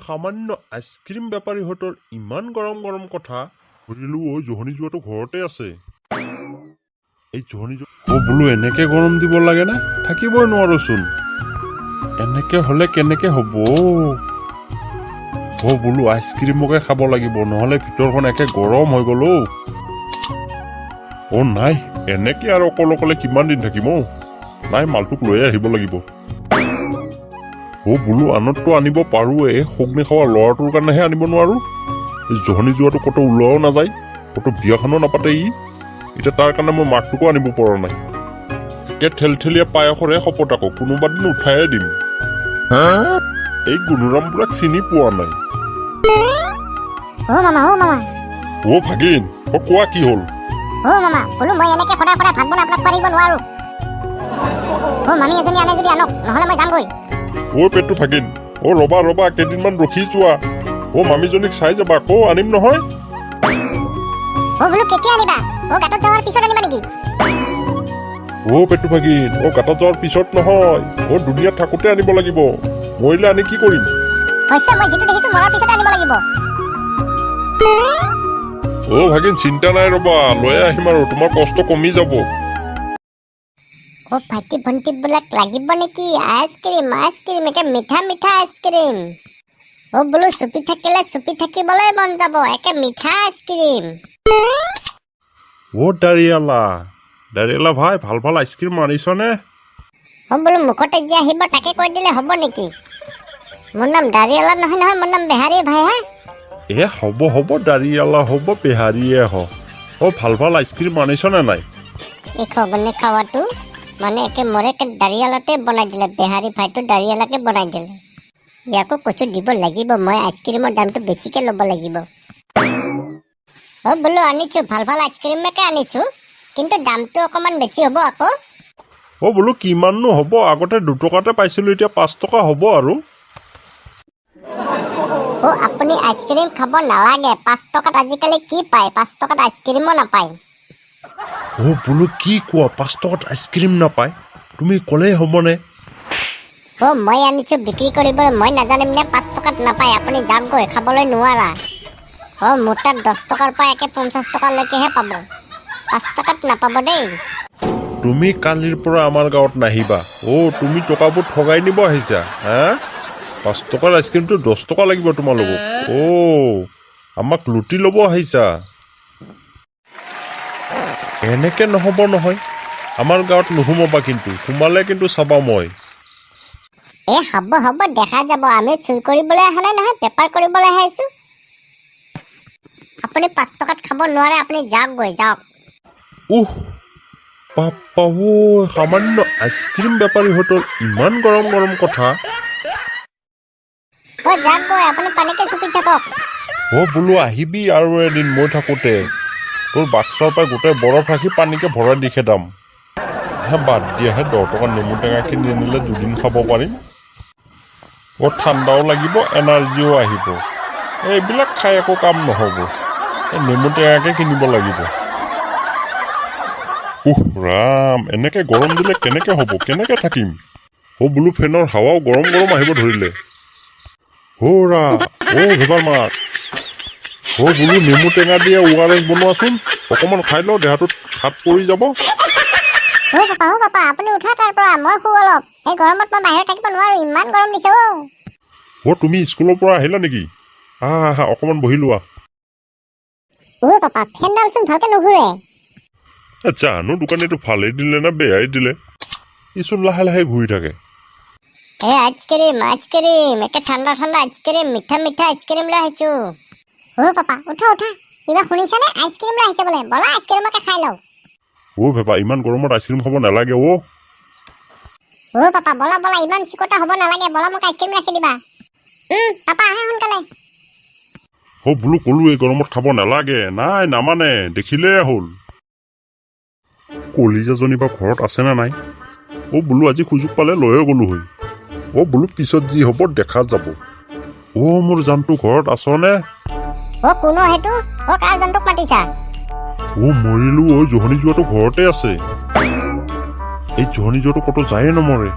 সামান্য আইচক্ৰীম বেপাৰীহঁতৰ ইমান গৰম গৰম কথা সুধিলো। জহনি যোৱাটো ঘৰতে আছে। এই জহনি বোলো এনেকে গৰম দিব লাগে নে? থাকিবই নোৱাৰোচোন। এনেকে হলে কেনেকে হ'ব? বোলো আইচক্ৰীমকে খাব লাগিব, নহলে ভিতৰখন একে গৰম হৈ গ'ল। নাই, এনেকে আৰু অকলে কিমান দিন থাকিম? নাই, মালটোক লৈ আহিব লাগিব। বোলো আনততো আনিব পাৰোঁৱে, শগ্নি খোৱা ল'ৰাটোৰ কাৰণেহে আনিব নোৱাৰো। এই জহনি যোৱাটো ক'তো ওলোৱাও নাযায়, ক'তো বিয়াখনো নাপাতে ই। এতিয়া তাৰ কাৰণে মই মাকটোকো আনিব পৰা নাই। একে ঠেলঠেলীয়া পায়সৰে শপত আকৌ কোনোবা দিন উঠাইয়ে দিম। এই গুণৰাম বুঢ়াক চিনি পোৱা নাই। ভাগিন, কোৱা কি হ'ল? মামা, বোলো মই এনেকে সদায় ভাত বনাই আপোনাক পাৰিব নোৱাৰো। মামী এজনী আনে যদি আনক, নহলে মই যামগৈ। পেটটো ভাগিন, ৰবা কেইদিনমান ৰখি যোৱা। মামীজনীক চাই যাবা, আকৌ আনিম নহয়। বোলো কেতিয়া আনিবা? গাঁতত যাৱাৰ পিছত আনিবা নেকি? পেটটো ভাগিন, গাঁতত যোৱাৰ পিছত নহয়, দুনিয়াত থাকোতে আনিব লাগিব। মৰিলে আনি কি কৰিম? হৈছে, মই যিটো দেখিছো মৰাৰ পিছতে আনিব লাগিব। ভাগিন চিন্তা নাই, ৰবা লৈ আহিম আৰু তোমাৰ কষ্ট কমি যাব। ভাইটি ভণ্টি বিলাক লাগিব নেকি আইচক্ৰীম? একে মিঠা মিঠা আইচক্ৰীম। বোলো চুপি থাকিলে চুপি থাকিবলৈ মন যাব, একে মিঠা আইচক্ৰীম। দাৰিয়ালা ভাই, ভাল ভাল আইচক্ৰীম আনিছনে? বোলো মুখতে যে আহিব তাকে কৈ দিলে হ'ব নেকি? মোৰ নাম দাৰিয়ালা নহয়, মোৰ নাম বেহাৰী ভাই। হ'ব দাৰিয়ালা হ'ব, বেহাৰীয়ে ভাল ভাল আইচক্ৰীম আনিছনে নাই? এই খগনে খাৱাটো মানে একে মোৰে দাৰিয়ালাতে বনাই দিলে। বেহাৰী ভাইটো দাৰিয়ালাকে বনাই দিলে। ইয়াকো কচু দিব লাগিব, মই আইচক্ৰীমৰ দামটো বেছিকে ল'ব লাগিব। বোলো আনিছো, ভাল ভাল আইচক্ৰীমকে আনিছো, কিন্তু দামটো অকমান বেছি হ'ব আকৌ। বোলো কিমাননো হ'ব? আগতে 2 টকাতে পাইছিলো, এতিয়া 5 টকা হ'ব আৰু। আপুনি আইচক্ৰীম খাব নালাগে, 5 টকাত আজিকালি কি পায়? 5 টকাত আইচক্ৰীমো নাপায়। বোলো কি কোৱা, 5 টকাত আইচক্ৰীম নাপায়? তুমি ক'লেই হ'বনে? মই আনিছো বিক্ৰী কৰিবলৈ, মই নাজানিম নে 5 টকাত নাপায়? আপুনি যাওক গৈ, খাবলৈ নোৱাৰা। মোৰ তাত 10 টকাৰ পৰা একে 50 টকালৈকেহে পাব, 5 টকাত নাপাব দেই। তুমি কালিৰ পৰা আমাৰ গাঁৱত নাহিবা। তুমি টকাবোৰ ঠগাই নিব আহিছা? 5 টকাৰ আইচক্ৰীমটো 10 টকা লাগিব তোমালোকক? আমাক লুটি ল'ব আহিছা? এনেকে নহ'ব নহয়, আমাৰ গাঁৱত নুসুমাবা, কিন্তু সোমালে কিন্তু চাবা মই। হ'ব দেখা যাব। আমি চুৰ কৰিবলৈ অহা নাই নহয়, বেপাৰ কৰিবলৈ আহিছো। আপুনি 5 টকাত খাব নোৱাৰে, আপুনি যাওক গৈ, যাওক। সামান্য আইচক্ৰীম বেপাৰীহঁতৰ ইমান গৰম গৰম কথা। যাওক গৈ, আপুনি পানীকে চুপি থাকক। বোলো আহিবি আৰু এদিন মই থাকোতে। তোৰ বাক্সৰ পৰা গোটেই বৰফ ৰাখি পানীকে ভৰাই দি খেদাম। বাদ দিয়াহে, 10 টকা নেমু টেঙা কিনি আনিলে 2 দিন খাব পাৰিম। ঠাণ্ডাও লাগিব, এনাৰ্জিও আহিব। এইবিলাক খাই একো কাম নহ'ব, নেমু টেঙাকে কিনিব লাগিব। ৰাম, এনেকে গৰম দিলে কেনেকে হ'ব? কেনেকে থাকিম? বোলো ফেনৰ হাৱাও গৰম গৰম আহিব ধৰিলে। ভেবাৰ মাক, বোলো নেমু টেঙা দিয়ে ORS বনোৱাচোন, অকমান খাই লওঁ, দেহাটোত হাত পৰি যাব। পাপা, আপুনি উঠা তাৰ পৰা, মই শু অলপ। এই গৰমত মই বাহিৰত থাকিব নোৱাৰো, ইমান গৰম দিছে। তুমি স্কুলৰ পৰা আহিলা নেকি? আহা অকমান বহি লোৱা। পাপা, ফেনডালচোন ভালকে নুঘূৰে। জানো দোকানীটো ভালেই দিলে না বেয়াই দিলে, ইচোন লাহে লাহে ঘূৰি থাকে। আইচক্ৰীম, একে ঠাণ্ডা ঠাণ্ডা আইচক্ৰীম, মিঠা মিঠা আইচক্ৰীম লৈ আহিছো। পাপা, উঠা, কিবা শুনিছানে? আইচক্ৰীম লৈ আহিছে বোলে, বলা আইচক্ৰীমকে খাই লওঁ। ভেপা, ইমান গৰমত আইচক্ৰীম খাব নালাগে। পাপা, বলা, ইমান চিকটা হ'ব নালাগে, বলা মোক আইচক্ৰীম ৰাখি দিবা। পাপা আহে সোনকালে। বোলো ক'লো এই গৰমত খাব নালাগে। নাই, নামানে, দেখিলেই হ'ল। কলিজাজনী বা ঘৰত আছে নে নাই? বোলো আজি সুযোগ পালে লৈয়ে গ'লো হয়। বোলো পিছত যি হ'ব দেখা যাব। মোৰ জানটো ঘৰত আছনে? কোন সেইটো? কাৰ জানটোক মাতিছা? মৰিলো জহনী যোৱাটো ঘৰতে আছে এই জহনী যোৱাটো ক'তো যায়ে নমৰে